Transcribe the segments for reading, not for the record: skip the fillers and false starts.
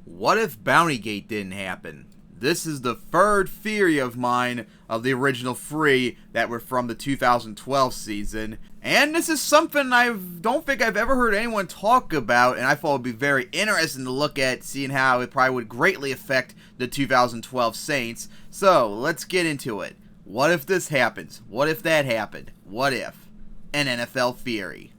What if BountyGate didn't happen? This is the third theory of mine of the original three that were from the 2012 season. And this is something I don't think I've ever heard anyone talk about, and I thought it would be very interesting to look at, seeing how it probably would greatly affect the 2012 Saints. So, let's get into it. What if this happens? What if that happened? What if? An NFL theory.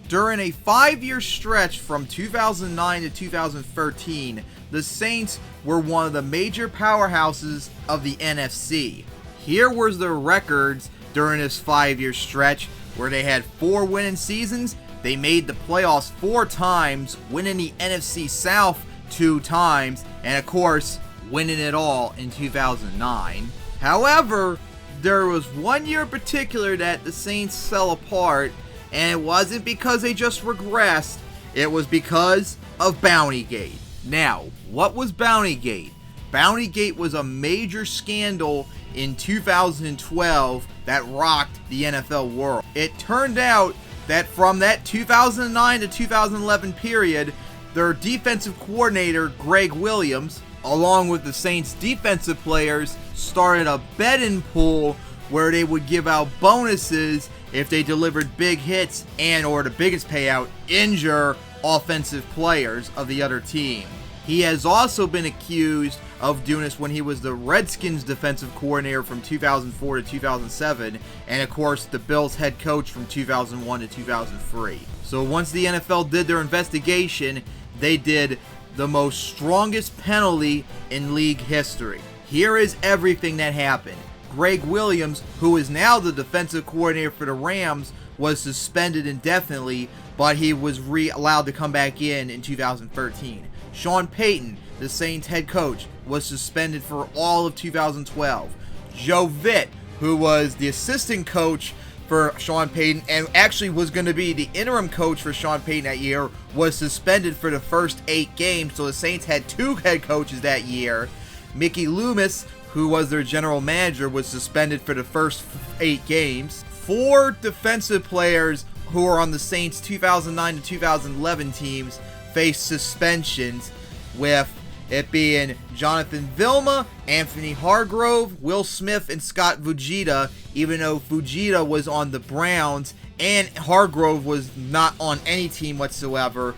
During a 5-year stretch from 2009 to 2013, the Saints were one of the major powerhouses of the NFC. Here was their records during this 5-year stretch, where they had 4 winning seasons. They made the playoffs 4 times, winning the NFC South 2 times, and of course, winning it all in 2009. However, there was one year in particular that the Saints fell apart, and it wasn't because they just regressed, it was because of BountyGate. Now, what was BountyGate? BountyGate was a major scandal in 2012 that rocked the NFL world. It turned out that from that 2009 to 2011 period, their defensive coordinator, Greg Williams, along with the Saints defensive players, started a betting pool where they would give out bonuses if they delivered big hits and, or the biggest payout, injure offensive players of the other team. He has also been accused of doing this when he was the Redskins defensive coordinator from 2004 to 2007, and of course the Bills head coach from 2001 to 2003. So once the NFL did their investigation, they did the most strongest penalty in league history. Here is everything that happened. Greg Williams, who is now the defensive coordinator for the Rams, was suspended indefinitely, but he was allowed to come back in 2013. Sean Payton, the Saints head coach, was suspended for all of 2012. Joe Vitt, who was the assistant coach for Sean Payton and actually was going to be the interim coach for Sean Payton that year, was suspended for the first 8 games, so the Saints had 2 head coaches that year. Mickey Loomis, who was their general manager, was suspended for the first 8 games. 4 defensive players who were on the Saints 2009 to 2011 teams faced suspensions, with it being Jonathan Vilma, Anthony Hargrove, Will Smith, and Scott Fujita, even though Fujita was on the Browns and Hargrove was not on any team whatsoever.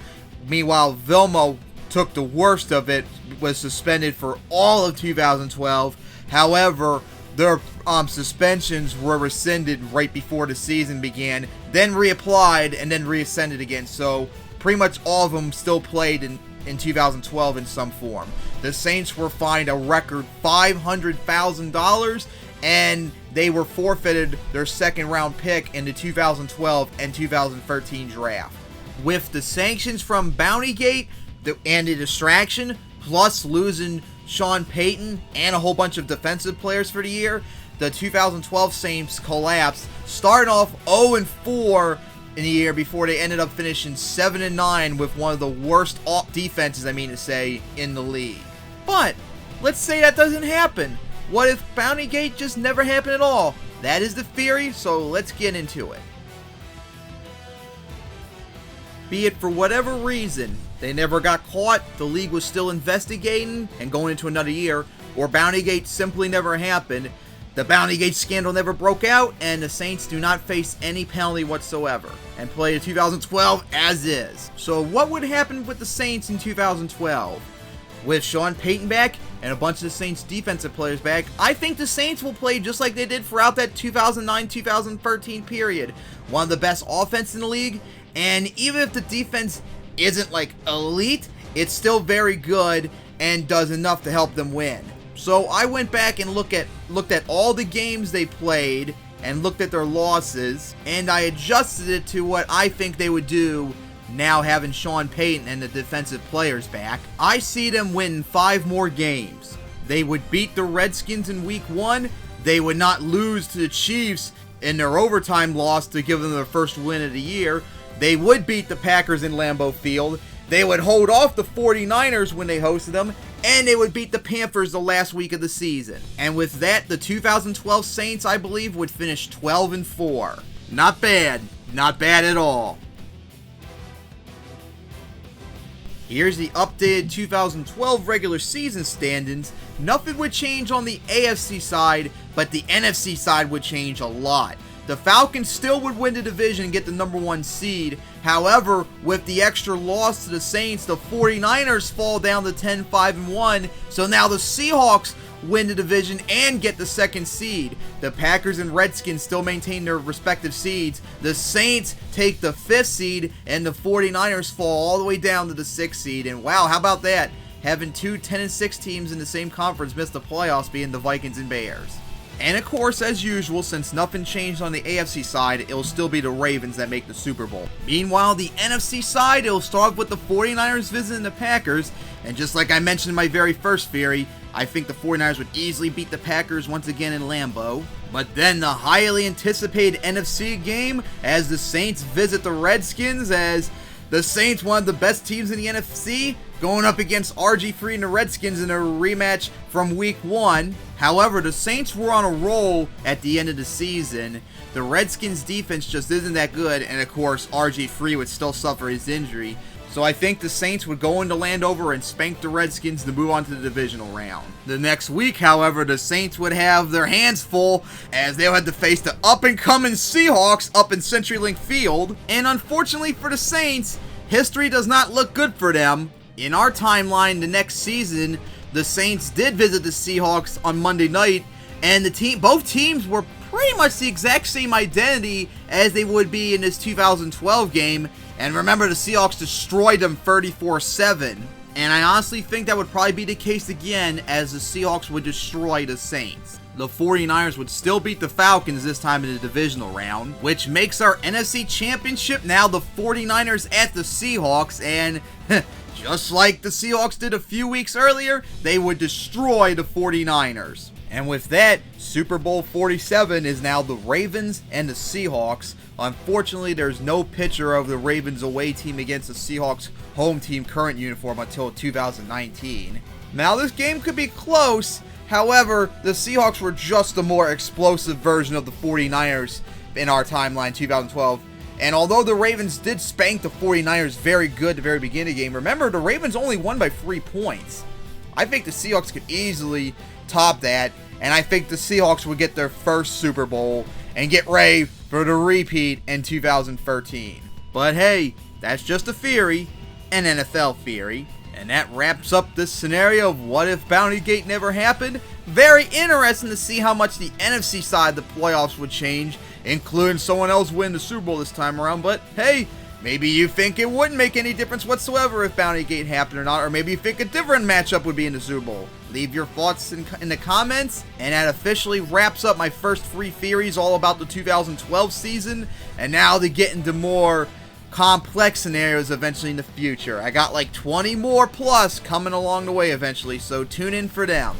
Meanwhile, Vilma took the worst of it, was suspended for all of 2012. However, their suspensions were rescinded right before the season began, then reapplied, and then reascended again. So pretty much all of them still played in 2012 in some form. The Saints were fined a record $500,000, and they were forfeited their second round pick in the 2012 and 2013 draft. With the sanctions from BountyGate and the distraction, plus losing Sean Payton and a whole bunch of defensive players for the year, the 2012 Saints collapsed, starting off 0-4 in the year before they ended up finishing 7-9 with one of the worst defenses, in the league. But let's say that doesn't happen. What if BountyGate just never happened at all? That is the theory, so let's get into it. Be it for whatever reason, they never got caught, the league was still investigating and going into another year, or BountyGate simply never happened, the BountyGate scandal never broke out, and the Saints do not face any penalty whatsoever, and play the 2012 as is. So what would happen with the Saints in 2012? With Sean Payton back and a bunch of the Saints defensive players back, I think the Saints will play just like they did throughout that 2009-2013 period. One of the best offense in the league, and even if the defense isn't elite, it's still very good and does enough to help them win. So I went back and looked at all the games they played and looked at their losses, and I adjusted it to what I think they would do now having Sean Payton and the defensive players back. I see them win 5 more games. They would beat the Redskins in week 1. They would not lose to the Chiefs in their overtime loss to give them their first win of the year. They would beat the Packers in Lambeau Field. They would hold off the 49ers when they hosted them, and they would beat the Panthers the last week of the season. And with that, the 2012 Saints, I believe, would finish 12-4. Not bad. Not bad at all. Here's the updated 2012 regular season standings. Nothing would change on the AFC side, but the NFC side would change a lot. The Falcons still would win the division and get the number 1 seed. However, with the extra loss to the Saints, the 49ers fall down to 10-5-1. So now the Seahawks win the division and get the 2nd seed. The Packers and Redskins still maintain their respective seeds. The Saints take the 5th seed, and the 49ers fall all the way down to the 6th seed. And wow, how about that? Having two 10-6 teams in the same conference miss the playoffs, being the Vikings and Bears. And of course, as usual, since nothing changed on the AFC side, it'll still be the Ravens that make the Super Bowl. Meanwhile, the NFC side, it'll start with the 49ers visiting the Packers. And just like I mentioned in my very first theory, I think the 49ers would easily beat the Packers once again in Lambeau. But then the highly anticipated NFC game as the Saints visit the Redskins, as the Saints, one of the best teams in the NFC, going up against RG3 and the Redskins in a rematch from Week 1. However, the Saints were on a roll at the end of the season. The Redskins' defense just isn't that good, and of course, RG3 would still suffer his injury. So I think the Saints would go into Landover and spank the Redskins to move on to the divisional round. The next week, however, the Saints would have their hands full as they'll have to face the up-and-coming Seahawks up in CenturyLink Field. And unfortunately for the Saints, history does not look good for them. In our timeline, the next season, the Saints did visit the Seahawks on Monday night, and both teams were pretty much the exact same identity as they would be in this 2012 game. And remember, the Seahawks destroyed them 34-7. And I honestly think that would probably be the case again, as the Seahawks would destroy the Saints. The 49ers would still beat the Falcons this time in the divisional round, which makes our NFC Championship now the 49ers at the Seahawks. And just like the Seahawks did a few weeks earlier, they would destroy the 49ers. And with that, Super Bowl 47 is now the Ravens and the Seahawks. Unfortunately, there's no picture of the Ravens away team against the Seahawks home team current uniform until 2019. Now, this game could be close. However, the Seahawks were just a more explosive version of the 49ers in our timeline 2012. And although the Ravens did spank the 49ers very good at the very beginning of the game, remember, the Ravens only won by 3 points. I think the Seahawks could easily top that, and I think the Seahawks would get their first Super Bowl and get ready for the repeat in 2013. But hey, that's just a theory, an NFL theory. And that wraps up this scenario of what if BountyGate never happened. Very interesting to see how much the NFC side of the playoffs would change, including someone else win the Super Bowl this time around. But hey, maybe you think it wouldn't make any difference whatsoever if BountyGate happened or not, or maybe you think a different matchup would be in the Super Bowl. Leave your thoughts in the comments, and that officially wraps up my first 3 theories all about the 2012 season, and now to get into more complex scenarios eventually in the future. I got like 20 more plus coming along the way eventually, so tune in for them.